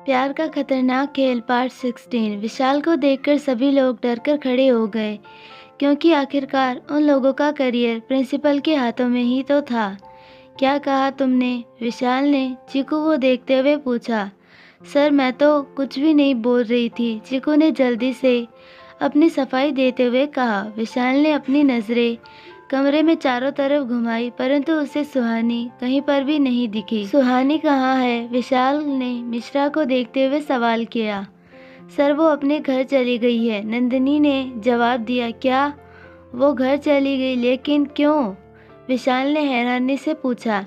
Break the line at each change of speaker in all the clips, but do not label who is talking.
प्यार का खतरनाक खेल पार्ट 16। विशाल को देखकर सभी लोग डरकर खड़े हो गए, क्योंकि आखिरकार उन लोगों का करियर प्रिंसिपल के हाथों में ही तो था। क्या कहा तुमने? विशाल ने चीकू को देखते हुए पूछा। सर, मैं तो कुछ भी नहीं बोल रही थी, चीकू ने जल्दी से अपनी सफाई देते हुए कहा। विशाल ने अपनी नजरें कमरे में चारों तरफ घुमाई, परंतु उसे सुहानी कहीं पर भी नहीं दिखी। सुहानी कहाँ है? विशाल ने मिश्रा को देखते हुए सवाल किया। सर, वो अपने घर चली गई है, नंदिनी ने जवाब दिया। क्या? वो घर चली गई? लेकिन क्यों? विशाल ने हैरानी से पूछा।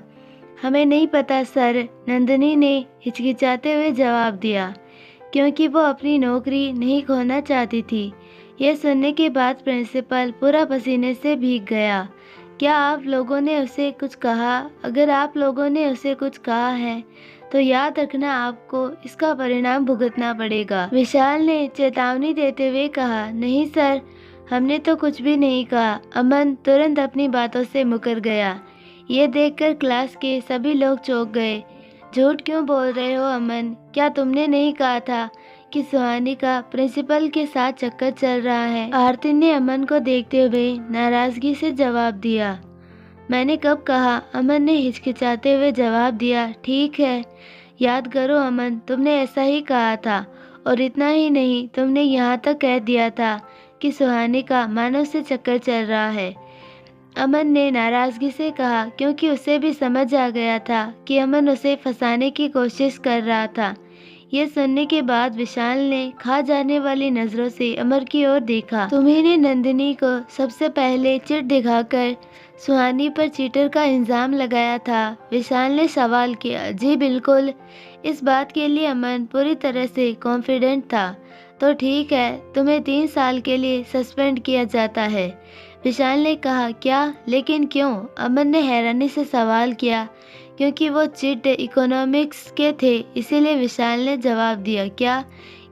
हमें नहीं पता सर, नंदिनी ने हिचकिचाते हुए जवाब दिया, क्योंकि वो अपनी नौकरी नहीं खोना चाहती थी। यह सुनने के बाद प्रिंसिपल पूरा पसीने से भीग गया। क्या आप लोगों ने उसे कुछ कहा? अगर आप लोगों ने उसे कुछ कहा है तो याद रखना, आपको इसका परिणाम भुगतना पड़ेगा, विशाल ने चेतावनी देते हुए कहा। नहीं सर, हमने तो कुछ भी नहीं कहा। अमन तुरंत अपनी बातों से मुकर गया। ये देखकर क्लास के सभी लोग चौंक गए। झूठ क्यों बोल रहे हो अमन? क्या तुमने नहीं कहा था कि सुहानी का प्रिंसिपल के साथ चक्कर चल रहा है? आरती ने अमन को देखते हुए नाराजगी से जवाब दिया। मैंने कब कहा? अमन ने हिचकिचाते हुए जवाब दिया। ठीक है, याद करो अमन, तुमने ऐसा ही कहा था, और इतना ही नहीं, तुमने यहाँ तक कह दिया था कि सुहानी का मानव से चक्कर चल रहा है। अमन ने नाराजगी से कहा, क्योंकि उसे भी समझ आ गया था कि अमन उसे फंसाने की कोशिश कर रहा था। यह सुनने के बाद विशाल ने खा जाने वाली नजरों से अमर की ओर देखा। तुम्ही ने नंदिनी को सबसे पहले चिट दिखाकर सुहानी पर चीटर का इल्जाम लगाया था, विशाल ने सवाल किया। जी बिल्कुल। इस बात के लिए अमन पूरी तरह से कॉन्फिडेंट था। तो ठीक है, तुम्हें 3 साल के लिए सस्पेंड किया जाता है, विशाल ने कहा। क्या? लेकिन क्यों? अमन ने हैरानी से सवाल किया। क्योंकि वो चिट इकोनॉमिक्स के थे, इसीलिए विशाल ने जवाब दिया। क्या?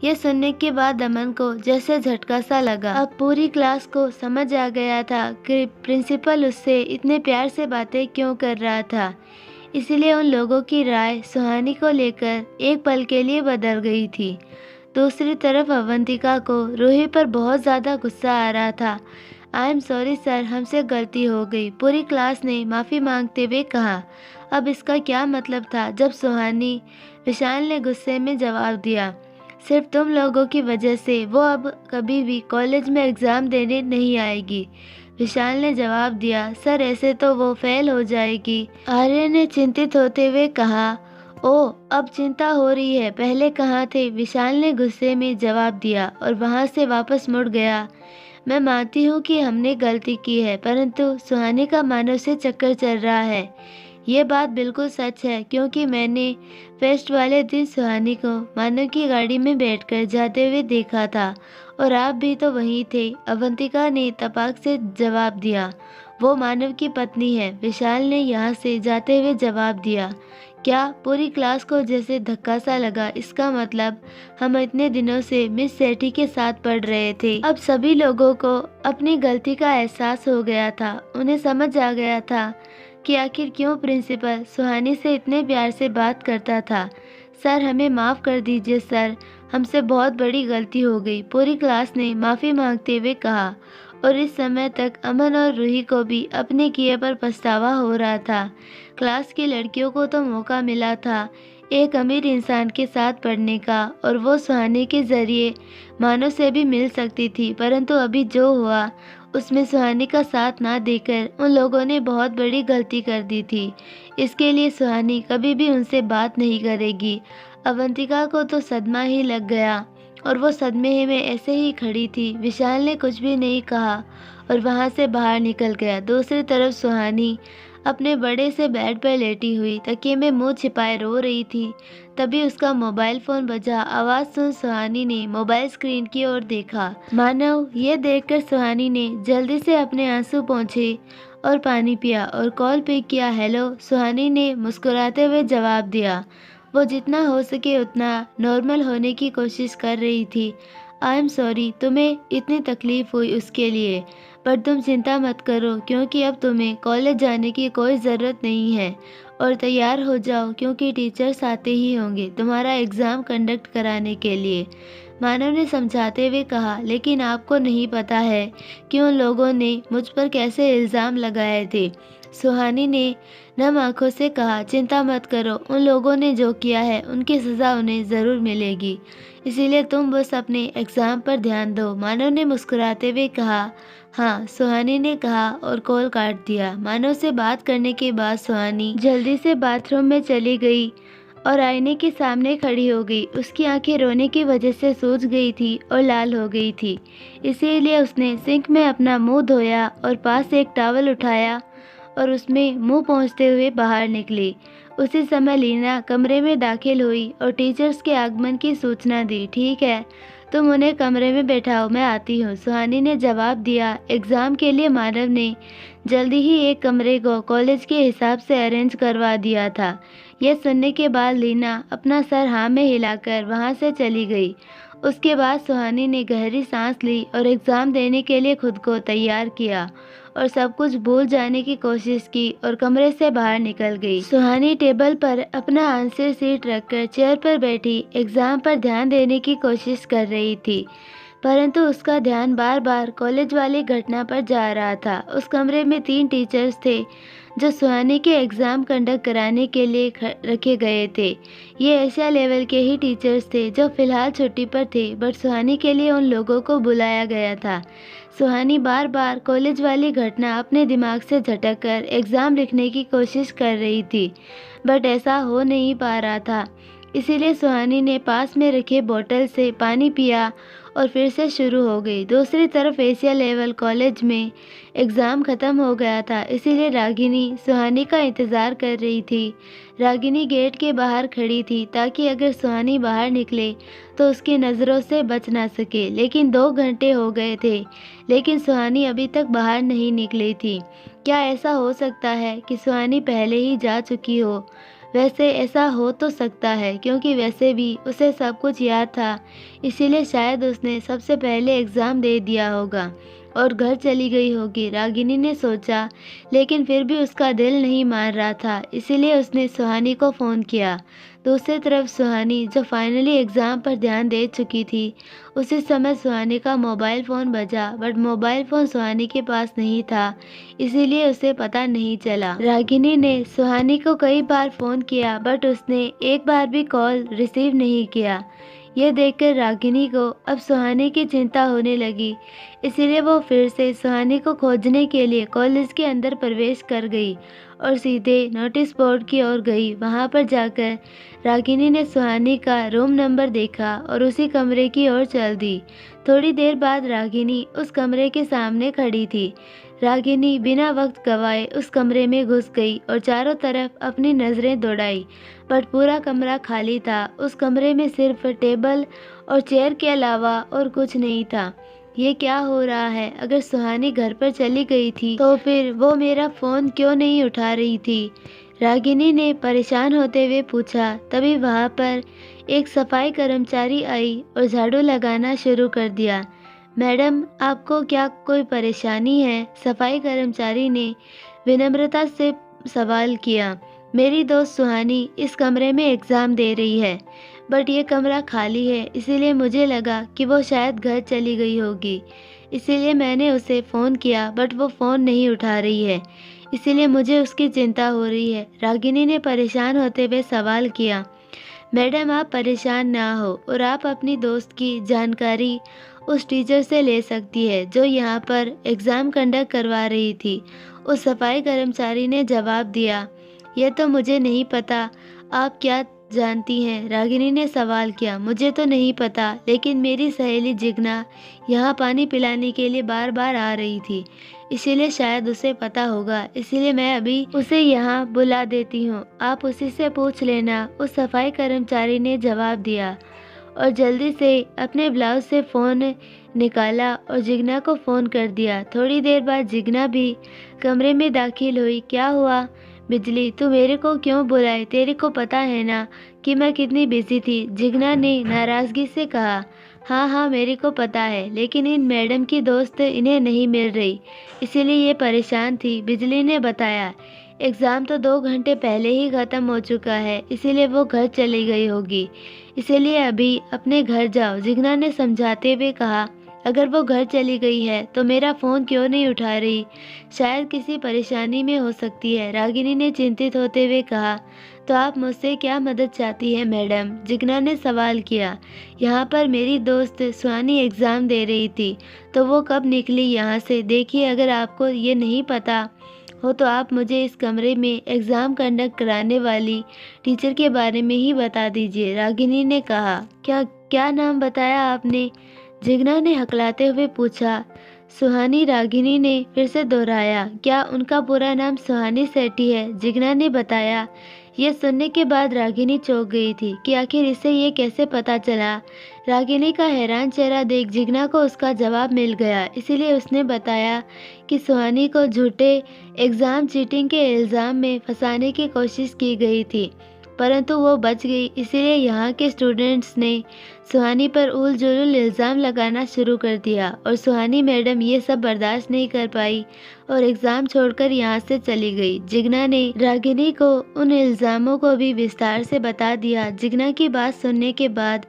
यह सुनने के बाद अमन को जैसे झटका सा लगा। अब पूरी क्लास को समझ आ गया था कि प्रिंसिपल उससे इतने प्यार से बातें क्यों कर रहा था। इसीलिए उन लोगों की राय सुहानी को लेकर एक पल के लिए बदल गई थी। दूसरी तरफ अवंतिका को रूही पर बहुत ज़्यादा गुस्सा आ रहा था। आई एम सॉरी सर, हमसे गलती हो गई, पूरी क्लास ने माफ़ी मांगते हुए कहा। अब इसका क्या मतलब था? जब सुहानी, विशाल ने गुस्से में जवाब दिया। सिर्फ तुम लोगों की वजह से वो अब कभी भी कॉलेज में एग्ज़ाम देने नहीं आएगी, विशाल ने जवाब दिया। सर, ऐसे तो वो फेल हो जाएगी, आर्य ने चिंतित होते हुए कहा। ओह, अब चिंता हो रही है, पहले कहाँ थे? विशाल ने गुस्से में जवाब दिया और वहाँ से वापस मुड़ गया। मैं मानती हूँ कि हमने गलती की है, परंतु सुहानी का मानव से चक्कर चल रहा है। ये बात बिल्कुल सच है, क्योंकि मैंने फेस्ट वाले दिन सुहानी को मानव की गाड़ी में बैठकर जाते हुए देखा था, और आप भी तो वहीं थे, अवंतिका ने तपाक से जवाब दिया। वो मानव की पत्नी है, विशाल ने यहाँ से जाते हुए जवाब दिया। क्या? पूरी क्लास को जैसे धक्का सा लगा। इसका मतलब हम इतने दिनों से मिस सेठी के साथ पढ़ रहे थे। अब सभी लोगों को अपनी गलती का एहसास हो गया था। उन्हें समझ आ गया था कि आखिर क्यों प्रिंसिपल सुहानी से इतने प्यार से बात करता था। सर, हमें माफ़ कर दीजिए सर, हमसे बहुत बड़ी गलती हो गई, पूरी क्लास ने माफ़ी मांगते हुए कहा। और इस समय तक अमन और रूही को भी अपने किए पर पछतावा हो रहा था। क्लास की लड़कियों को तो मौका मिला था एक अमीर इंसान के साथ पढ़ने का, और वो सुहानी के ज़रिए मानव से भी मिल सकती थी, परंतु अभी जो हुआ उसमें सुहानी का साथ ना देकर उन लोगों ने बहुत बड़ी गलती कर दी थी। इसके लिए सुहानी कभी भी उनसे बात नहीं करेगी। अवंतिका को तो सदमा ही लग गया, और वो सदमे में ऐसे ही खड़ी थी। विशाल ने कुछ भी नहीं कहा और वहाँ से बाहर निकल गया। दूसरी तरफ सुहानी अपने बड़े से बेड पर लेटी हुई तकिए में मुंह छिपाए रो रही थी। तभी उसका मोबाइल फोन बजा। आवाज़ सुन सुहानी ने मोबाइल स्क्रीन की ओर देखा। मानव। ये देखकर सुहानी ने जल्दी से अपने आंसू पोंछे और पानी पिया और कॉल पिक किया। हेलो, सुहानी ने मुस्कुराते हुए जवाब दिया। वो जितना हो सके उतना नॉर्मल होने की कोशिश कर रही थी। आई एम सॉरी, तुम्हें इतनी तकलीफ हुई उसके लिए, पर तुम चिंता मत करो, क्योंकि अब तुम्हें कॉलेज जाने की कोई ज़रूरत नहीं है, और तैयार हो जाओ क्योंकि टीचर्स आते ही होंगे तुम्हारा एग्ज़ाम कंडक्ट कराने के लिए। मानव ने समझाते हुए कहा, लेकिन आपको नहीं पता है कि उन लोगों ने मुझ पर कैसे इल्ज़ाम लगाए थे। सुहानी ने नम आंखों से कहा, चिंता मत करो, उन लोगों ने जो किया है उनकी सज़ा उन्हें ज़रूर मिलेगी, इसीलिए तुम बस अपने एग्ज़ाम पर ध्यान दो। मानव ने मुस्कुराते हुए कहा, हाँ, सुहानी ने कहा और कॉल काट दिया। मानव से बात करने के बाद सुहानी जल्दी से बाथरूम में चली गई और आईने के सामने खड़ी हो गई। उसकी आंखें रोने की वजह से सूज गई थी और लाल हो गई थी, इसीलिए उसने सिंक में अपना मुंह धोया और पास से एक टॉवल उठाया और उसमें मुंह पोंछते हुए बाहर निकली। उसी समय लीना कमरे में दाखिल हुई और टीचर्स के आगमन की सूचना दी। ठीक है, तुम उन्हें कमरे में बैठाओ, मैं आती हूँ, सुहानी ने जवाब दिया। एग्ज़ाम के लिए मानव ने जल्दी ही एक कमरे को कॉलेज के हिसाब से अरेंज करवा दिया था। यह सुनने के बाद लीना अपना सर हाँ में हिलाकर वहाँ से चली गई। उसके बाद सुहानी ने गहरी सांस ली और एग्ज़ाम देने के लिए खुद को तैयार किया और सब कुछ भूल जाने की कोशिश की और कमरे से बाहर निकल गई। सुहानी टेबल पर अपना आंसर शीट रखकर चेयर पर बैठी एग्ज़ाम पर ध्यान देने की कोशिश कर रही थी, परंतु उसका ध्यान बार बार कॉलेज वाली घटना पर जा रहा था। उस कमरे में 3 टीचर्स थे जो सुहानी के एग्ज़ाम कंडक्ट कराने के लिए रखे गए थे। ये एशिया लेवल के ही टीचर्स थे जो फ़िलहाल छुट्टी पर थे, बट सुहानी के लिए उन लोगों को बुलाया गया था। सुहानी बार बार कॉलेज वाली घटना अपने दिमाग से झटक कर एग्ज़ाम लिखने की कोशिश कर रही थी, बट ऐसा हो नहीं पा रहा था। इसीलिए सुहानी ने पास में रखे बोतल से पानी पिया और फिर से शुरू हो गई। दूसरी तरफ एशिया लेवल कॉलेज में एग्ज़ाम ख़त्म हो गया था, इसीलिए रागिनी सुहानी का इंतज़ार कर रही थी। रागिनी गेट के बाहर खड़ी थी ताकि अगर सुहानी बाहर निकले तो उसकी नज़रों से बच ना सके, लेकिन 2 घंटे हो गए थे लेकिन सुहानी अभी तक बाहर नहीं निकली थी। क्या ऐसा हो सकता है कि सुहानी पहले ही जा चुकी हो? वैसे ऐसा हो तो सकता है क्योंकि वैसे भी उसे सब कुछ याद था, इसीलिए शायद उसने सबसे पहले एग्ज़ाम दे दिया होगा और घर चली गई होगी, रागिनी ने सोचा। लेकिन फिर भी उसका दिल नहीं मान रहा था, इसीलिए उसने सुहानी को फ़ोन किया। दूसरी तरफ सुहानी जो फाइनली एग्ज़ाम पर ध्यान दे चुकी थी, उसी समय सुहानी का मोबाइल फ़ोन बजा, बट मोबाइल फ़ोन सुहानी के पास नहीं था, इसीलिए उसे पता नहीं चला। रागिनी ने सुहानी को कई बार फ़ोन किया, बट उसने एक बार भी कॉल रिसीव नहीं किया। यह देखकर रागिनी को अब सुहानी की चिंता होने लगी, इसीलिए वो फिर से सुहानी को खोजने के लिए कॉलेज के अंदर प्रवेश कर गई और सीधे नोटिस बोर्ड की ओर गई। वहाँ पर जाकर रागिनी ने सुहानी का रूम नंबर देखा और उसी कमरे की ओर चल दी। थोड़ी देर बाद रागिनी उस कमरे के सामने खड़ी थी। रागिनी बिना वक्त गवाए उस कमरे में घुस गई और चारों तरफ अपनी नज़रें दौड़ाई, बट पूरा कमरा खाली था। उस कमरे में सिर्फ टेबल और चेयर के अलावा और कुछ नहीं था। ये क्या हो रहा है? अगर सुहानी घर पर चली गई थी तो फिर वो मेरा फ़ोन क्यों नहीं उठा रही थी? रागिनी ने परेशान होते हुए पूछा। तभी वहाँ पर एक सफाई कर्मचारी आई और झाड़ू लगाना शुरू कर दिया। मैडम, आपको क्या कोई परेशानी है? सफाई कर्मचारी ने विनम्रता से सवाल किया। मेरी दोस्त सुहानी इस कमरे में एग्ज़ाम दे रही है, बट ये कमरा खाली है, इसीलिए मुझे लगा कि वो शायद घर चली गई होगी, इसीलिए मैंने उसे फ़ोन किया, बट वो फ़ोन नहीं उठा रही है, इसीलिए मुझे उसकी चिंता हो रही है। रागिनी ने परेशान होते हुए सवाल किया। मैडम, आप परेशान ना हो और आप अपनी दोस्त की जानकारी उस टीचर से ले सकती है जो यहाँ पर एग्ज़ाम कंडक्ट करवा रही थी, उस सफाई कर्मचारी ने जवाब दिया। यह तो मुझे नहीं पता, आप क्या जानती हैं? रागिनी ने सवाल किया। मुझे तो नहीं पता, लेकिन मेरी सहेली जिग्ना यहाँ पानी पिलाने के लिए बार बार आ रही थी, इसीलिए शायद उसे पता होगा, इसीलिए मैं अभी उसे यहाँ बुला देती हूँ, आप उसी से पूछ लेना, उस सफाई कर्मचारी ने जवाब दिया और जल्दी से अपने ब्लाउज से फ़ोन निकाला और जिग्ना को फ़ोन कर दिया। थोड़ी देर बाद जिग्ना भी कमरे में दाखिल हुई। क्या हुआ बिजली, तू मेरे को क्यों बुलाए? तेरे को पता है ना कि मैं कितनी बिजी थी, जिग्ना ने नाराज़गी से कहा। हाँ हाँ, मेरे को पता है, लेकिन इन मैडम की दोस्त इन्हें नहीं मिल रही, इसीलिए ये परेशान थी, बिजली ने बताया। एग्ज़ाम तो 2 घंटे पहले ही ख़त्म हो चुका है, इसीलिए वो घर चली गई होगी। इसीलिए अभी अपने घर जाओ, जिग्ना ने समझाते हुए कहा। अगर वो घर चली गई है तो मेरा फ़ोन क्यों नहीं उठा रही? शायद किसी परेशानी में हो सकती है, रागिनी ने चिंतित होते हुए कहा। तो आप मुझसे क्या मदद चाहती हैं मैडम? जिग्ना ने सवाल किया। यहाँ पर मेरी दोस्त सुहानी एग्ज़ाम दे रही थी, तो वो कब निकली यहाँ से? देखिए, अगर आपको ये नहीं पता हो तो आप मुझे इस कमरे में एग्ज़ाम कंडक्ट कराने वाली टीचर के बारे में ही बता दीजिए, रागिनी ने कहा। क्या क्या नाम बताया आपने? जिग्ना ने हकलाते हुए पूछा। सुहानी, रागिनी ने फिर से दोहराया। क्या उनका पूरा नाम सुहानी सेठी है? जिग्ना ने बताया। यह सुनने के बाद रागिनी चौंक गई थी कि आखिर इसे ये कैसे पता चला। रागिनी का हैरान चेहरा देख जिग्ना को उसका जवाब मिल गया, इसीलिए उसने बताया कि सुहानी को झूठे एग्ज़ाम चीटिंग के इल्ज़ाम में फंसाने की कोशिश की गई थी, परंतु वो बच गई। इसीलिए यहाँ के स्टूडेंट्स ने सुहानी पर उल-जुलूल इल्ज़ाम लगाना शुरू कर दिया और सुहानी मैडम ये सब बर्दाश्त नहीं कर पाई और एग्ज़ाम छोड़कर यहाँ से चली गई। जिग्ना ने रागिनी को उन इल्ज़ामों को भी विस्तार से बता दिया। जिग्ना की बात सुनने के बाद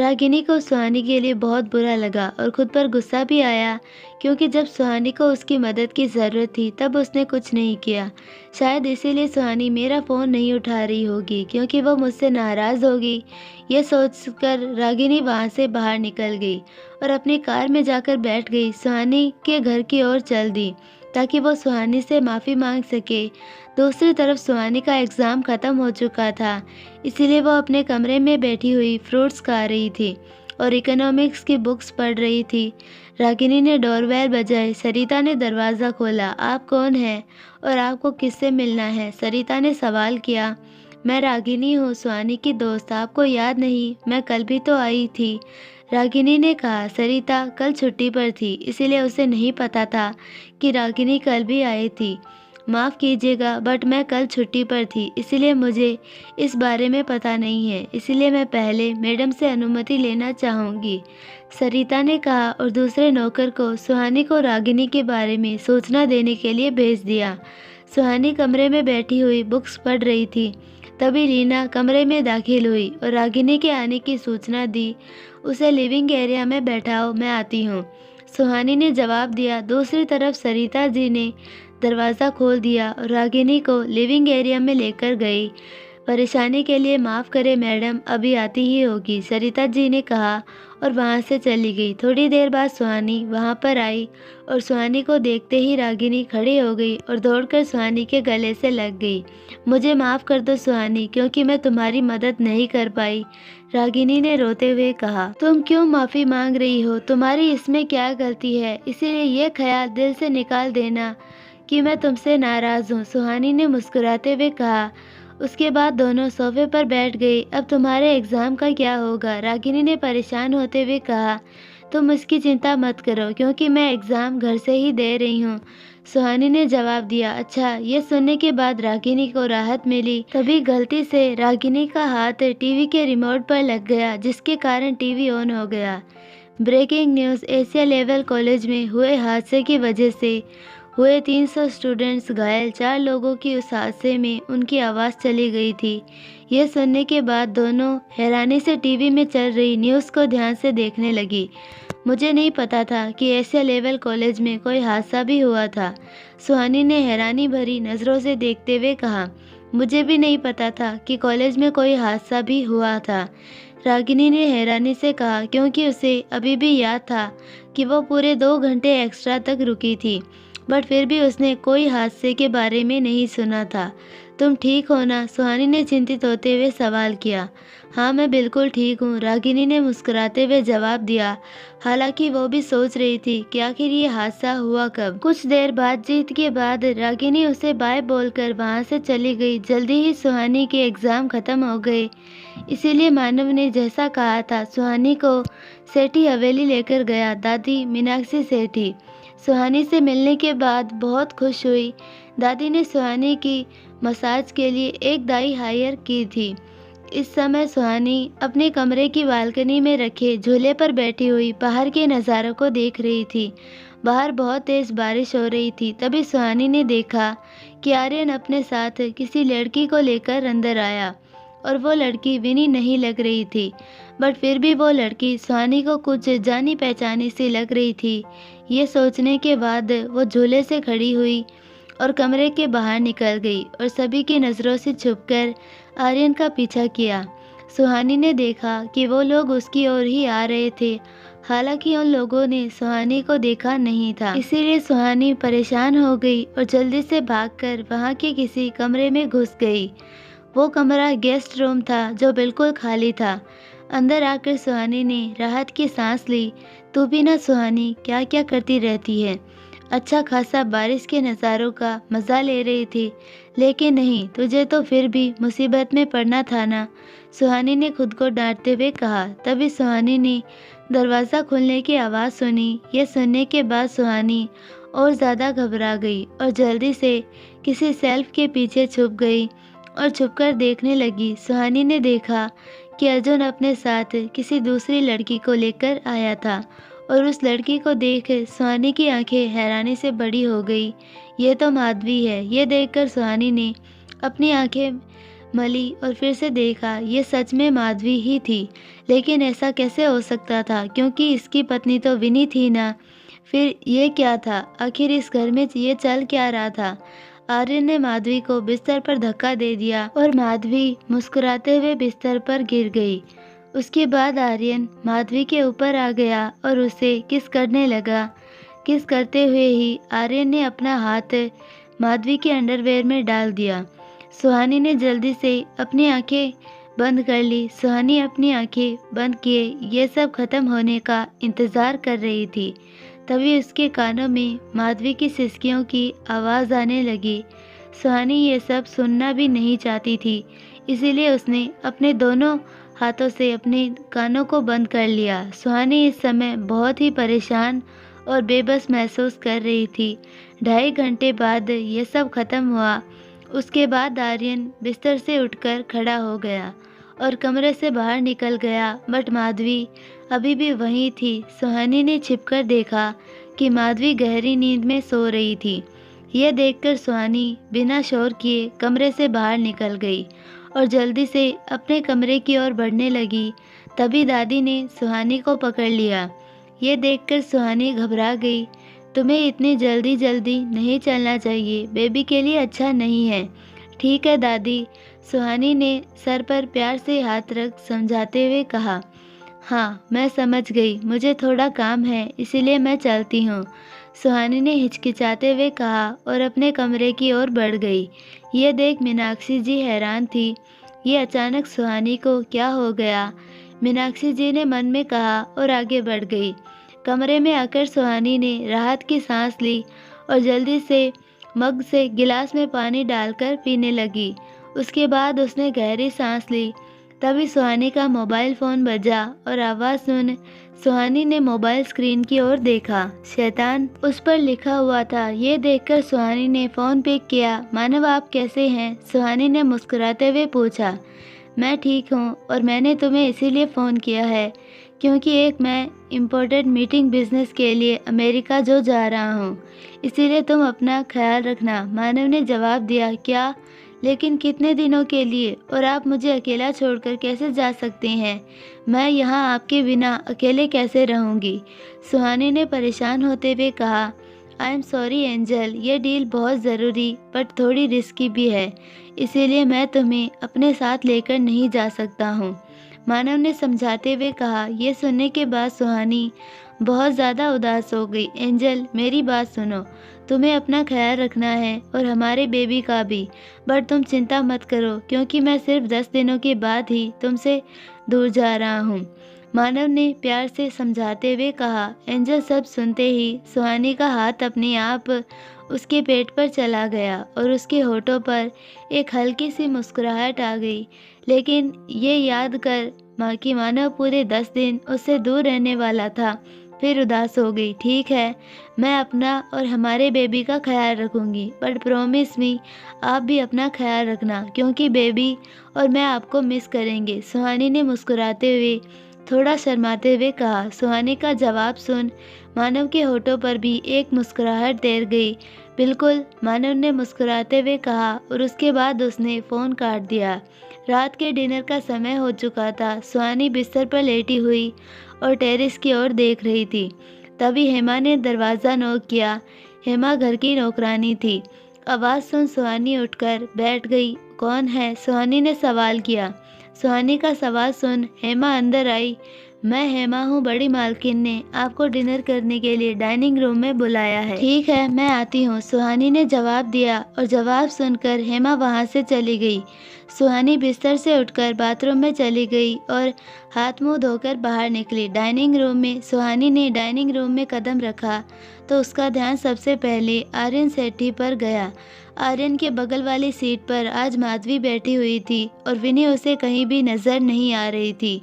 रागिनी को सुहानी के लिए बहुत बुरा लगा और खुद पर गुस्सा भी आया, क्योंकि जब सुहानी को उसकी मदद की ज़रूरत थी तब उसने कुछ नहीं किया। शायद इसीलिए सुहानी मेरा फ़ोन नहीं उठा रही होगी, क्योंकि वो मुझसे नाराज़ होगी। यह सोचकर रागिनी वहाँ से बाहर निकल गई और अपनी कार में जाकर बैठ गई। सुहानी के घर की ओर चल दी ताकि वो सुहानी से माफ़ी मांग सके। दूसरी तरफ सुहानी का एग्ज़ाम ख़त्म हो चुका था, इसीलिए वो अपने कमरे में बैठी हुई फ्रूट्स खा रही थी और इकोनॉमिक्स की बुक्स पढ़ रही थी। रागिनी ने डोरबेल बजाई। सरिता ने दरवाज़ा खोला। आप कौन हैं और आपको किससे मिलना है? सरिता ने सवाल किया। मैं रागिनी हूँ, सुहानी की दोस्त। आपको याद नहीं? मैं कल भी तो आई थी, रागिनी ने कहा। सरिता कल छुट्टी पर थी, इसीलिए उसे नहीं पता था कि रागिनी कल भी आई थी। माफ़ कीजिएगा, बट मैं कल छुट्टी पर थी, इसीलिए मुझे इस बारे में पता नहीं है। इसीलिए मैं पहले मैडम से अनुमति लेना चाहूँगी, सरिता ने कहा और दूसरे नौकर को सुहानी को रागिनी के बारे में सूचना देने के लिए भेज दिया। सुहानी कमरे में बैठी हुई बुक्स पढ़ रही थी। तभी रीना कमरे में दाखिल हुई और रागिनी के आने की सूचना दी। उसे लिविंग एरिया में बैठाओ, मैं आती हूँ, सुहानी ने जवाब दिया। दूसरी तरफ सरिता जी ने दरवाज़ा खोल दिया और रागिनी को लिविंग एरिया में लेकर गई। परेशानी के लिए माफ़ करें मैडम, अभी आती ही होगी, सरिता जी ने कहा और वहाँ से चली गई। थोड़ी देर बाद सुहानी वहाँ पर आई और सुहानी को देखते ही रागिनी खड़ी हो गई और दौड़कर सुहानी के गले से लग गई। मुझे माफ़ कर दो सुहानी, क्योंकि मैं तुम्हारी मदद नहीं कर पाई, रागिनी ने रोते हुए कहा। तुम क्यों माफ़ी मांग रही हो? तुम्हारी इसमें क्या गलती है? इसीलिए ये ख्याल दिल से निकाल देना कि मैं तुमसे नाराज़ हूँ, सुहानी ने मुस्कुराते हुए कहा। उसके बाद दोनों सोफे पर बैठ गए। अब तुम्हारे एग्ज़ाम का क्या होगा? रागिनी ने परेशान होते हुए कहा। तुम इसकी चिंता मत करो, क्योंकि मैं एग्ज़ाम घर से ही दे रही हूँ, सुहानी ने जवाब दिया। अच्छा, ये सुनने के बाद रागिनी को राहत मिली। तभी गलती से रागिनी का हाथ टीवी के रिमोट पर लग गया, जिसके कारण टीवी ऑन हो गया। Breaking news, Asia level college में हुए हादसे की वजह से हुए 300 स्टूडेंट्स घायल। 4 लोगों की उस हादसे में उनकी आवाज़ चली गई थी। यह सुनने के बाद दोनों हैरानी से टीवी में चल रही न्यूज़ को ध्यान से देखने लगी। मुझे नहीं पता था कि एशिया लेवल कॉलेज में कोई हादसा भी हुआ था, सुहानी ने हैरानी भरी नज़रों से देखते हुए कहा। मुझे भी नहीं पता था कि कॉलेज में कोई हादसा भी हुआ था, रागिनी ने हैरानी से कहा, क्योंकि उसे अभी भी याद था कि वो पूरे 2 घंटे एक्स्ट्रा तक रुकी थी, बट फिर भी उसने कोई हादसे के बारे में नहीं सुना था। तुम ठीक हो ना? सुहानी ने चिंतित होते हुए सवाल किया। हाँ, मैं बिल्कुल ठीक हूँ, रागिनी ने मुस्कुराते हुए जवाब दिया। हालांकि वो भी सोच रही थी कि आखिर ये हादसा हुआ कब। कुछ देर बातचीत के बाद रागिनी उसे बाय बोलकर वहाँ से चली गई। जल्दी ही सुहानी के एग्ज़ाम ख़त्म हो गए, इसीलिए मानव ने जैसा कहा था सुहानी को सेठी हवेली लेकर गया। दादी मीनाक्षी सेठी सुहानी से मिलने के बाद बहुत खुश हुई। दादी ने सुहानी की मसाज के लिए एक दाई हायर की थी। इस समय सुहानी अपने कमरे की बालकनी में रखे झूले पर बैठी हुई बाहर के नज़ारों को देख रही थी। बाहर बहुत तेज बारिश हो रही थी। तभी सुहानी ने देखा कि आर्यन अपने साथ किसी लड़की को लेकर अंदर आया और वो लड़की विनी नहीं लग रही थी, बट फिर भी वो लड़की सुहानी को कुछ जानी पहचानी सी लग रही थी। ये सोचने के बाद वो झूले से खड़ी हुई और कमरे के बाहर निकल गई और सभी की नज़रों से छुपकर आर्यन का पीछा किया। सुहानी ने देखा कि वो लोग उसकी ओर ही आ रहे थे, हालांकि उन लोगों ने सुहानी को देखा नहीं था। इसीलिए सुहानी परेशान हो गई और जल्दी से भागकर वहाँ के किसी कमरे में घुस गई। वो कमरा गेस्ट रूम था जो बिल्कुल खाली था। अंदर आकर सुहानी ने राहत की सांस ली। तू भी ना सुहानी, क्या क्या करती रहती है। अच्छा खासा बारिश के नज़ारों का मज़ा ले रही थी, लेकिन नहीं, तुझे तो फिर भी मुसीबत में पड़ना था ना, सुहानी ने खुद को डांटते हुए कहा। तभी सुहानी ने दरवाज़ा खुलने की आवाज़ सुनी। यह सुनने के बाद सुहानी और ज़्यादा घबरा गई और जल्दी से किसी शेल्फ के पीछे छुप गई और छुपकर देखने लगी। सुहानी ने देखा कि अर्जुन अपने साथ किसी दूसरी लड़की को लेकर आया था और उस लड़की को देख सुहानी की आंखें हैरानी से बड़ी हो गई। ये तो माधवी है। ये देखकर सुहानी ने अपनी आंखें मली और फिर से देखा, ये सच में माधवी ही थी। लेकिन ऐसा कैसे हो सकता था, क्योंकि इसकी पत्नी तो विनी थी ना। फिर ये क्या था, आखिर इस घर में ये चल क्या रहा था। आर्यन ने माधवी को बिस्तर पर धक्का दे दिया और माधवी मुस्कुराते हुए बिस्तर पर गिर गई। उसके बाद आर्यन माधवी के ऊपर आ गया और उसे किस करने लगा। किस करते हुए ही आर्यन ने अपना हाथ माधवी के अंडरवेयर में डाल दिया। सुहानी ने जल्दी से अपनी आंखें बंद कर ली। सुहानी अपनी आंखें बंद किए ये सब खत्म होने का इंतज़ार कर रही थी। तभी उसके कानों में माधवी की सिसकियों की आवाज़ आने लगी। सुहानी ये सब सुनना भी नहीं चाहती थी, इसीलिए उसने अपने दोनों हाथों से अपने कानों को बंद कर लिया। सुहानी इस समय बहुत ही परेशान और बेबस महसूस कर रही थी। 2.5 घंटे बाद ये सब खत्म हुआ। उसके बाद आर्यन बिस्तर से उठकर खड़ा हो गया और कमरे से बाहर निकल गया, बट माधवी अभी भी वहीं थी। सुहानी ने छिपकर देखा कि माधवी गहरी नींद में सो रही थी। यह देखकर सुहानी बिना शोर किए कमरे से बाहर निकल गई और जल्दी से अपने कमरे की ओर बढ़ने लगी। तभी दादी ने सुहानी को पकड़ लिया। ये देखकर सुहानी घबरा गई। तुम्हें इतनी जल्दी जल्दी नहीं चलना चाहिए, बेबी के लिए अच्छा नहीं है। ठीक है दादी, सुहानी ने सर पर प्यार से हाथ रख समझाते हुए कहा। हाँ, मैं समझ गई, मुझे थोड़ा काम है, इसीलिए मैं चलती हूँ, सुहानी ने हिचकिचाते हुए कहा और अपने कमरे की ओर बढ़ गई। ये देख मीनाक्षी जी हैरान थी। ये अचानक सुहानी को क्या हो गया, मीनाक्षी जी ने मन में कहा और आगे बढ़ गई। कमरे में आकर सुहानी ने राहत की सांस ली और जल्दी से मग से गिलास में पानी डालकर पीने लगी। उसके बाद उसने गहरी सांस ली। तभी सुहानी का मोबाइल फ़ोन बजा और आवाज़ सुन सुहानी ने मोबाइल स्क्रीन की ओर देखा। शैतान उस पर लिखा हुआ था। ये देखकर सुहानी ने फ़ोन पिक किया। मानव, आप कैसे हैं? सुहानी ने मुस्कुराते हुए पूछा। मैं ठीक हूँ और मैंने तुम्हें इसीलिए फ़ोन किया है क्योंकि मैं इम्पोर्टेंट मीटिंग बिजनेस के लिए अमेरिका जा रहा हूँ, इसीलिए तुम अपना ख्याल रखना। मानव ने जवाब दिया। क्या? लेकिन कितने दिनों के लिए? और आप मुझे अकेला छोड़कर कैसे जा सकते हैं? मैं यहाँ आपके बिना अकेले कैसे रहूँगी? सुहानी ने परेशान होते हुए कहा। आई एम सॉरी एंजल, ये डील बहुत ज़रूरी बट थोड़ी रिस्की भी है, इसीलिए मैं तुम्हें अपने साथ लेकर नहीं जा सकता हूँ, मानव ने समझाते हुए कहा। यह सुनने के बाद सुहानी बहुत ज़्यादा उदास हो गई। एंजल, मेरी बात सुनो, तुम्हें अपना ख्याल रखना है और हमारे बेबी का भी, बट तुम चिंता मत करो क्योंकि मैं सिर्फ 10 दिनों के बाद ही तुमसे दूर जा रहा हूँ, मानव ने प्यार से समझाते हुए कहा। एंजल सब सुनते ही सुहानी का हाथ अपने आप उसके पेट पर चला गया और उसके होठों पर एक हल्की सी मुस्कुराहट आ गई। लेकिन ये याद कर कि मानव पूरे 10 दिन उससे दूर रहने वाला था, फिर उदास हो गई। ठीक है, मैं अपना और हमारे बेबी का ख्याल रखूंगी, बट प्रॉमिस मी आप भी अपना ख्याल रखना क्योंकि बेबी और मैं आपको मिस करेंगे, सुहानी ने मुस्कुराते हुए थोड़ा शर्माते हुए कहा। सुहानी का जवाब सुन मानव के होठों पर भी एक मुस्कुराहट तैर गई। बिल्कुल, मानव ने मुस्कुराते हुए कहा और उसके बाद उसने फ़ोन काट दिया। रात के डिनर का समय हो चुका था। सुहानी बिस्तर पर लेटी हुई और टेरेस की ओर देख रही थी। तभी हेमा ने दरवाज़ा नॉक किया। हेमा घर की नौकरानी थी। आवाज़ सुन सुहानी उठकर बैठ गई। कौन है? सुहानी ने सवाल किया। सुहानी का सवाल सुन हेमा अंदर आई। मैं हेमा हूँ, बड़ी मालकिन ने आपको डिनर करने के लिए डाइनिंग रूम में बुलाया है। ठीक है, मैं आती हूँ, सुहानी ने जवाब दिया और जवाब सुनकर हेमा वहाँ से चली गई। सुहानी बिस्तर से उठकर बाथरूम में चली गई और हाथ मुंह धोकर बाहर निकली। डाइनिंग रूम में सुहानी ने डाइनिंग रूम में कदम रखा तो उसका ध्यान सबसे पहले आर्यन सेठी पर गया। आर्यन के बगल वाली सीट पर आज माधवी बैठी हुई थी और विनी उसे कहीं भी नजर नहीं आ रही थी।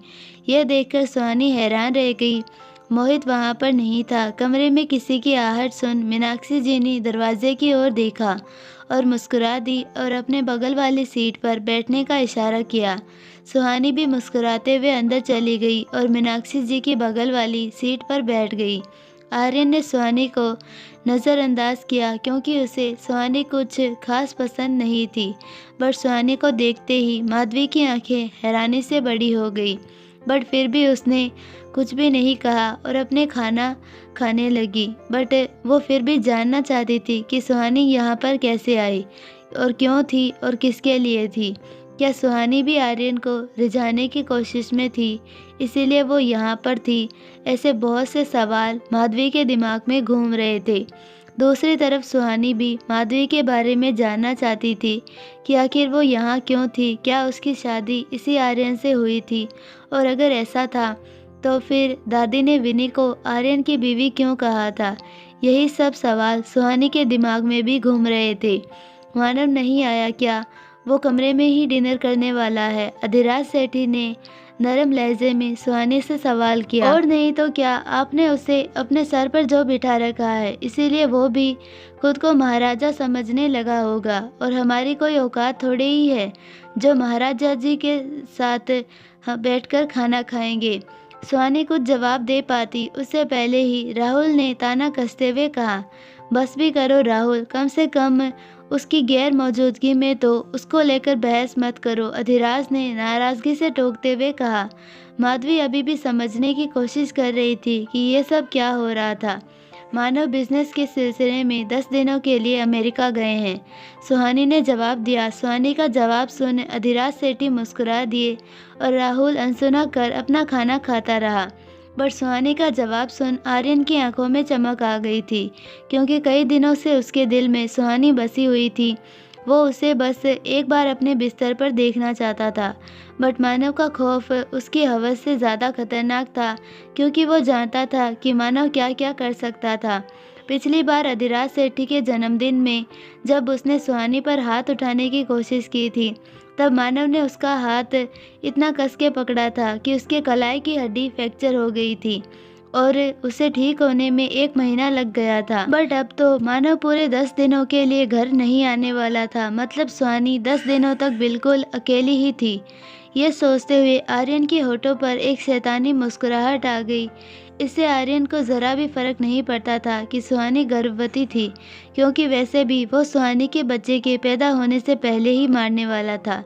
यह देखकर सुहानी हैरान रह गई। मोहित वहां पर नहीं था। कमरे में किसी की आहट सुन मीनाक्षी जी ने दरवाजे की ओर देखा और मुस्कुरा दी और अपने बगल वाली सीट पर बैठने का इशारा किया। सुहानी भी मुस्कुराते हुए अंदर चली गई और मीनाक्षी जी की बगल वाली सीट पर बैठ गई। आर्यन ने सुहानी को नज़रअंदाज किया क्योंकि उसे सुहानी कुछ खास पसंद नहीं थी, बट सुहानी को देखते ही माधवी की आंखें हैरानी से बड़ी हो गई। बट फिर भी उसने कुछ भी नहीं कहा और अपने खाना खाने लगी। बट वो फिर भी जानना चाहती थी कि सुहानी यहाँ पर कैसे आई और क्यों थी और किसके लिए थी। क्या सुहानी भी आर्यन को रिझाने की कोशिश में थी, इसीलिए वो यहाँ पर थी? ऐसे बहुत से सवाल माधवी के दिमाग में घूम रहे थे। दूसरी तरफ सुहानी भी माधवी के बारे में जानना चाहती थी कि आखिर वो यहाँ क्यों थी। क्या उसकी शादी इसी आर्यन से हुई थी? और अगर ऐसा था तो फिर दादी ने विनी को आर्यन की बीवी क्यों कहा था? यही सब सवाल सुहानी के दिमाग में भी घूम रहे थे। मानव नहीं आया क्या? वो कमरे में ही डिनर करने वाला है? अधिराज सेठी ने नरम लहजे में सुहानी से सवाल किया। और नहीं तो क्या, आपने उसे अपने सर पर जो बिठा रखा है, इसीलिए वो भी खुद को महाराजा समझने लगा होगा। और हमारी कोई औकात थोड़ी ही है जो महाराजा जी के साथ बैठकर खाना खाएंगे। सुहानी कुछ जवाब दे पाती उससे पहले ही राहुल ने ताना कसते हुए कहा, बस भी करो राहुल, कम से कम उसकी गैर मौजूदगी में तो उसको लेकर बहस मत करो। अधिराज ने नाराजगी से टोकते हुए कहा। माधवी अभी भी समझने की कोशिश कर रही थी कि ये सब क्या हो रहा था। मानव बिजनेस के सिलसिले में 10 दिनों के लिए अमेरिका गए हैं, सुहानी ने जवाब दिया। सुहानी का जवाब सुन अधिराज सेठी मुस्कुरा दिए और राहुल अनसुना कर अपना खाना खाता रहा। पर सुहानी का जवाब सुन आर्यन की आंखों में चमक आ गई थी, क्योंकि कई दिनों से उसके दिल में सुहानी बसी हुई थी। वो उसे बस एक बार अपने बिस्तर पर देखना चाहता था। बट मानव का खौफ उसकी हवस से ज़्यादा खतरनाक था, क्योंकि वो जानता था कि मानव क्या क्या कर सकता था। पिछली बार अधिराज सेठी के जन्मदिन में जब उसने सुहानी पर हाथ उठाने की कोशिश की थी, तब मानव ने उसका हाथ इतना कस के पकड़ा था कि उसके कलाई की हड्डी फ्रैक्चर हो गई थी और उसे ठीक होने में 1 महीना लग गया था। बट अब तो मानव पूरे 10 दिनों के लिए घर नहीं आने वाला था। मतलब सुहानी 10 दिनों तक बिल्कुल अकेली ही थी। ये सोचते हुए आर्यन के होठों पर एक शैतानी मुस्कुराहट आ गई। इससे आर्यन को ज़रा भी फर्क नहीं पड़ता था कि सुहानी गर्भवती थी, क्योंकि वैसे भी वो सुहानी के बच्चे के पैदा होने से पहले ही मारने वाला था।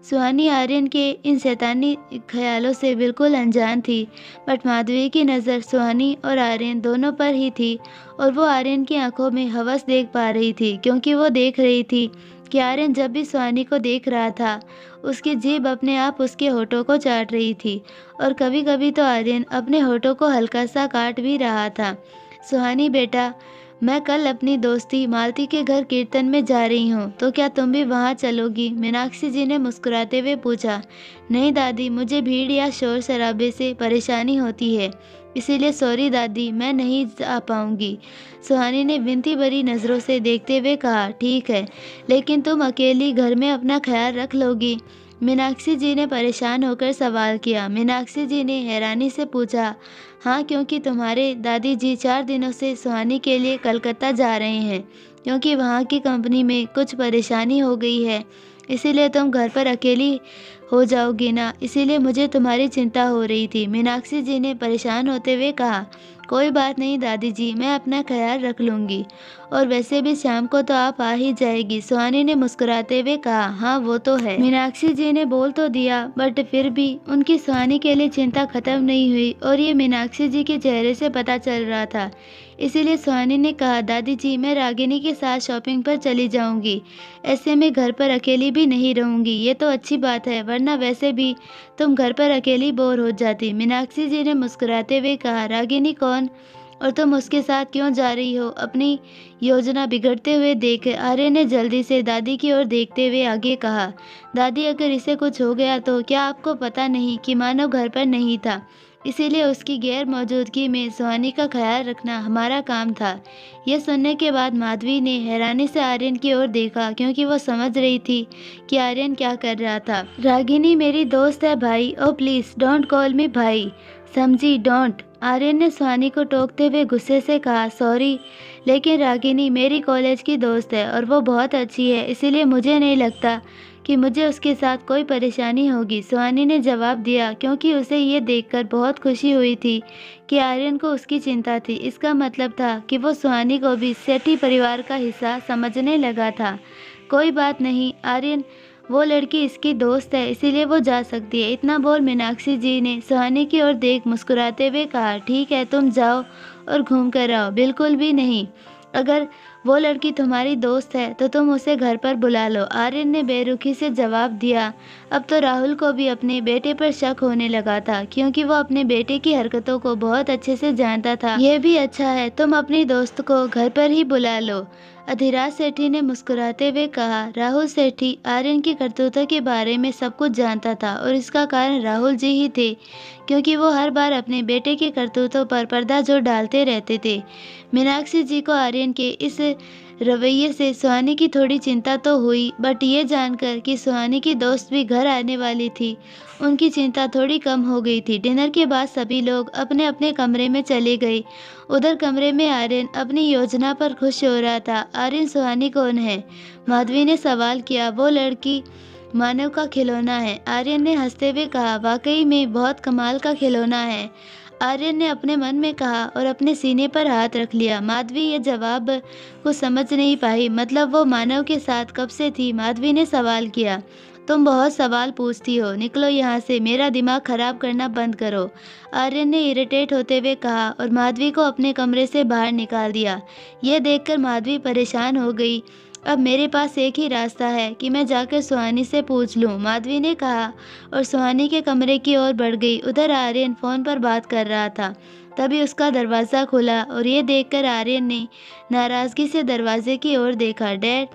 सुहानी आर्यन के इन शैतानी ख्यालों से बिल्कुल अनजान थी, बट माधवी की नज़र सुहानी और आर्यन दोनों पर ही थी और वो आर्यन की आंखों में हवस देख पा रही थी, क्योंकि वो देख रही थी कि आर्यन जब भी सुहानी को देख रहा था, उसकी जीभ अपने आप उसके होठों को चाट रही थी और कभी कभी तो आर्यन अपने होठों को हल्का सा काट भी रहा था। सुहानी बेटा, मैं कल अपनी दोस्ती मालती के घर कीर्तन में जा रही हूँ, तो क्या तुम भी वहाँ चलोगी? मीनाक्षी जी ने मुस्कुराते हुए पूछा। नहीं दादी, मुझे भीड़ या शोर शराबे से परेशानी होती है, इसीलिए सॉरी दादी, मैं नहीं आ पाऊँगी। सुहानी ने विनती भरी नज़रों से देखते हुए कहा। ठीक है, लेकिन तुम अकेली घर में अपना ख्याल रख लोगी? मीनाक्षी जी ने परेशान होकर सवाल किया। मीनाक्षी जी ने हैरानी से पूछा। हाँ, क्योंकि तुम्हारे दादी जी 4 दिनों से सुहानी के लिए कलकत्ता जा रहे हैं, क्योंकि वहाँ की कंपनी में कुछ परेशानी हो गई है। इसीलिए तुम घर पर अकेली हो जाओगी ना, इसीलिए मुझे तुम्हारी चिंता हो रही थी। मीनाक्षी जी ने परेशान होते हुए कहा। कोई बात नहीं दादी जी, मैं अपना ख्याल रख लूँगी। और वैसे भी शाम को तो आप आ ही जाएगी, सुहानी ने मुस्कुराते हुए कहा। हाँ वो तो है। मीनाक्षी जी ने बोल तो दिया, बट फिर भी उनकी सुहानी के लिए चिंता खत्म नहीं हुई और ये मीनाक्षी जी के चेहरे से पता चल रहा था। इसीलिए सुहानी ने कहा, दादी जी मैं रागिनी के साथ शॉपिंग पर चली जाऊंगी। ऐसे में घर पर अकेली भी नहीं रहूंगी। ये तो अच्छी बात है, वरना वैसे भी तुम घर पर अकेली बोर हो जाती। मीनाक्षी जी ने मुस्कुराते हुए कहा। रागिनी कौन, और तुम उसके साथ क्यों जा रही हो? अपनी योजना बिगड़ते हुए देख आर्य ने जल्दी से दादी की ओर देखते हुए आगे कहा। दादी अगर इसे कुछ हो गया तो क्या आपको पता नहीं कि मानव घर पर नहीं था, इसीलिए उसकी गैर मौजूदगी में सुहानी का ख्याल रखना हमारा काम था। यह सुनने के बाद माधवी ने हैरानी से आर्यन की ओर देखा, क्योंकि वो समझ रही थी कि आर्यन क्या कर रहा था। रागिनी मेरी दोस्त है भाई, ओ प्लीज डोंट कॉल मी भाई, समझी? डोंट। आर्यन ने सुहानी को टोकते हुए गुस्से से कहा। सॉरी, लेकिन रागिनी मेरी कॉलेज की दोस्त है और वो बहुत अच्छी है, इसीलिए मुझे नहीं लगता कि मुझे उसके साथ कोई परेशानी होगी, सुहानी ने जवाब दिया, क्योंकि उसे ये देखकर बहुत खुशी हुई थी कि आर्यन को उसकी चिंता थी। इसका मतलब था कि वो सुहानी को भी सेठी परिवार का हिस्सा समझने लगा था। कोई बात नहीं आर्यन, वो लड़की इसकी दोस्त है, इसीलिए वो जा सकती है। इतना बोल मीनाक्षी जी ने सुहानी की ओर देख मुस्कुराते हुए कहा। ठीक है, तुम जाओ और घूम कर आओ। बिल्कुल भी नहीं, अगर वो लड़की तुम्हारी दोस्त है तो तुम उसे घर पर बुला लो, आर्यन ने बेरुखी से जवाब दिया। अब तो राहुल को भी अपने बेटे पर शक होने लगा था, क्योंकि वो अपने बेटे की हरकतों को बहुत अच्छे से जानता था। यह भी अच्छा है, तुम अपनी दोस्त को घर पर ही बुला लो, अधिराज सेठी ने मुस्कुराते हुए कहा। राहुल सेठी आर्यन की करतूतों के बारे में सब कुछ जानता था और इसका कारण राहुल जी ही थे, क्योंकि वो हर बार अपने बेटे के करतूतों पर पर्दा जो डालते रहते थे। मीनाक्षी जी को आर्यन के इस रवैये से सुहानी की थोड़ी चिंता तो हुई, बट ये जानकर कि सुहानी की दोस्त भी घर आने वाली थी, उनकी चिंता थोड़ी कम हो गई थी। डिनर के बाद सभी लोग अपने अपने कमरे में चले गए। उधर कमरे में आर्यन अपनी योजना पर खुश हो रहा था। आर्यन, सुहानी कौन है? माधवी ने सवाल किया। वो लड़की मानव का खिलौना है, आर्यन ने हंसते हुए कहा। वाकई में बहुत कमाल का खिलौना है, आर्यन ने अपने मन में कहा और अपने सीने पर हाथ रख लिया। माधवी ये जवाब को समझ नहीं पाई। मतलब वो मानव के साथ कब से थी? माधवी ने सवाल किया। तुम बहुत सवाल पूछती हो, निकलो यहाँ से, मेरा दिमाग खराब करना बंद करो, आर्यन ने इरिटेट होते हुए कहा और माधवी को अपने कमरे से बाहर निकाल दिया। ये देखकर माधवी परेशान हो गई। अब मेरे पास एक ही रास्ता है कि मैं जाकर सुहानी से पूछ लूं, माधवी ने कहा और सुहानी के कमरे की ओर बढ़ गई। उधर आर्यन फोन पर बात कर रहा था, तभी उसका दरवाज़ा खुला और ये देखकर आर्यन ने नाराज़गी से दरवाजे की ओर देखा। डैड,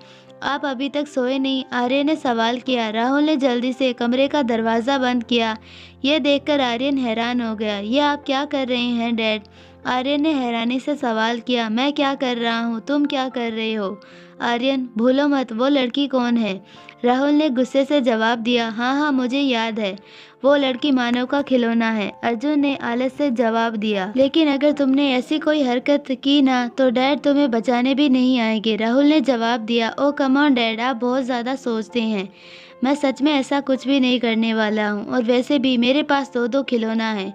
आप अभी तक सोए नहीं? आर्यन ने सवाल किया। राहुल ने जल्दी से कमरे का दरवाज़ा बंद किया। यह देखकर आर्यन हैरान हो गया। ये आप क्या कर रहे हैं डैड? आर्यन ने हैरानी से सवाल किया। मैं क्या कर रहा हूँ, तुम क्या कर रहे हो? आर्यन, भूलो मत वो लड़की कौन है? राहुल ने गुस्से से जवाब दिया। हाँ हाँ मुझे याद है, वो लड़की मानव का खिलौना है, अर्जुन ने आलस से जवाब दिया। लेकिन अगर तुमने ऐसी कोई हरकत की ना तो डैड तुम्हें बचाने भी नहीं आएंगे, राहुल ने जवाब दिया। ओ कम ऑन डैड, आप बहुत ज़्यादा सोचते हैं, मैं सच में ऐसा कुछ भी नहीं करने वाला हूँ। और वैसे भी मेरे पास दो खिलौना है,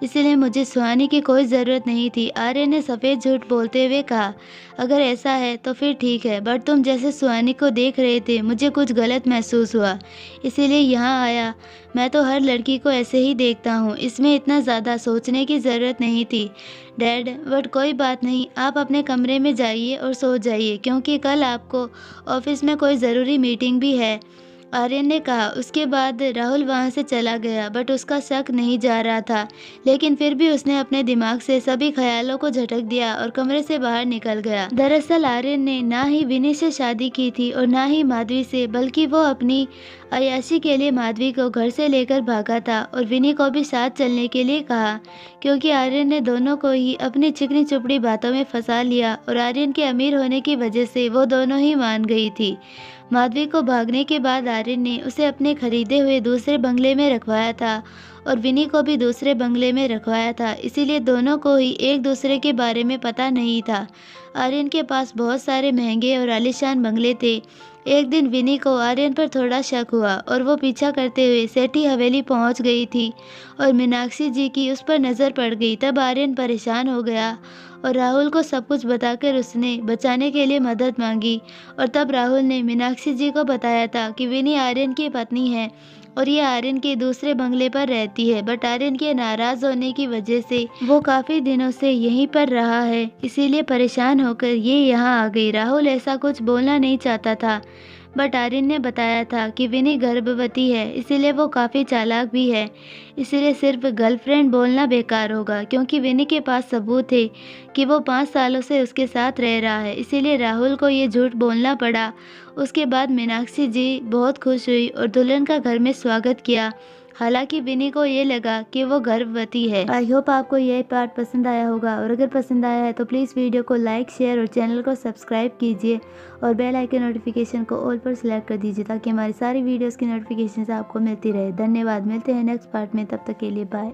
इसलिए मुझे सुहानी की कोई ज़रूरत नहीं थी, आर्यन ने सफ़ेद झूठ बोलते हुए कहा। अगर ऐसा है तो फिर ठीक है, बट तुम जैसे सुहानी को देख रहे थे मुझे कुछ गलत महसूस हुआ, इसीलिए यहाँ आया। मैं तो हर लड़की को ऐसे ही देखता हूँ, इसमें इतना ज़्यादा सोचने की ज़रूरत नहीं थी डैड। बट कोई बात नहीं, आप अपने कमरे में जाइए और सो जाइए, क्योंकि कल आपको ऑफिस में कोई ज़रूरी मीटिंग भी है, आर्यन ने कहा। उसके बाद राहुल वहां से चला गया, बट उसका शक नहीं जा रहा था, लेकिन फिर भी उसने अपने दिमाग से सभी ख्यालों को झटक दिया और कमरे से बाहर निकल गया। दरअसल आर्यन ने ना ही विनी से शादी की थी और ना ही माधवी से, बल्कि वो अपनी अय्याशी के लिए माधवी को घर से लेकर भागा था और विनी को भी साथ चलने के लिए कहा, क्योंकि आर्यन ने दोनों को ही अपनी चिकनी चुपड़ी बातों में फंसा लिया और आर्यन के अमीर होने की वजह से वो दोनों ही मान गई थी। माधवी को भागने के बाद आर्यन ने उसे अपने खरीदे हुए दूसरे बंगले में रखवाया था और विनी को भी दूसरे बंगले में रखवाया था, इसीलिए दोनों को ही एक दूसरे के बारे में पता नहीं था। आर्यन के पास बहुत सारे महंगे और आलीशान बंगले थे, एक दिन विनी को आर्यन पर थोड़ा शक हुआ और वो पीछा करते हुए सेठी हवेली पहुंच गई थी और मीनाक्षी जी की उस पर नज़र पड़ गई। तब आर्यन परेशान हो गया और राहुल को सब कुछ बताकर उसने बचाने के लिए मदद मांगी। और तब राहुल ने मीनाक्षी जी को बताया था कि विनी आर्यन की पत्नी है और ये आर्यन के दूसरे बंगले पर रहती है, बट आर्यन के नाराज होने की वजह से वो काफी दिनों से यहीं पर रहा है, इसीलिए परेशान होकर ये यहाँ आ गई। राहुल ऐसा कुछ बोलना नहीं चाहता था, बट आर्यन ने बताया था कि विनी गर्भवती है, इसीलिए वो काफ़ी चालाक भी है। इसीलिए सिर्फ गर्लफ्रेंड बोलना बेकार होगा, क्योंकि विनी के पास सबूत थे कि वो 5 सालों से उसके साथ रह रहा है। इसीलिए राहुल को ये झूठ बोलना पड़ा। उसके बाद मीनाक्षी जी बहुत खुश हुई और दुल्हन का घर में स्वागत किया। हालांकि विनी को ये लगा कि वो गर्भवती है। आई होप आपको यह पार्ट पसंद आया होगा, और अगर पसंद आया है तो प्लीज़ वीडियो को लाइक, शेयर और चैनल को सब्सक्राइब कीजिए और बेल आइकन नोटिफिकेशन को ऑल पर सिलेक्ट कर दीजिए ताकि हमारी सारी वीडियोस की नोटिफिकेशन आपको मिलती रहे। धन्यवाद। मिलते हैं नेक्स्ट पार्ट में, तब तक के लिए बाय।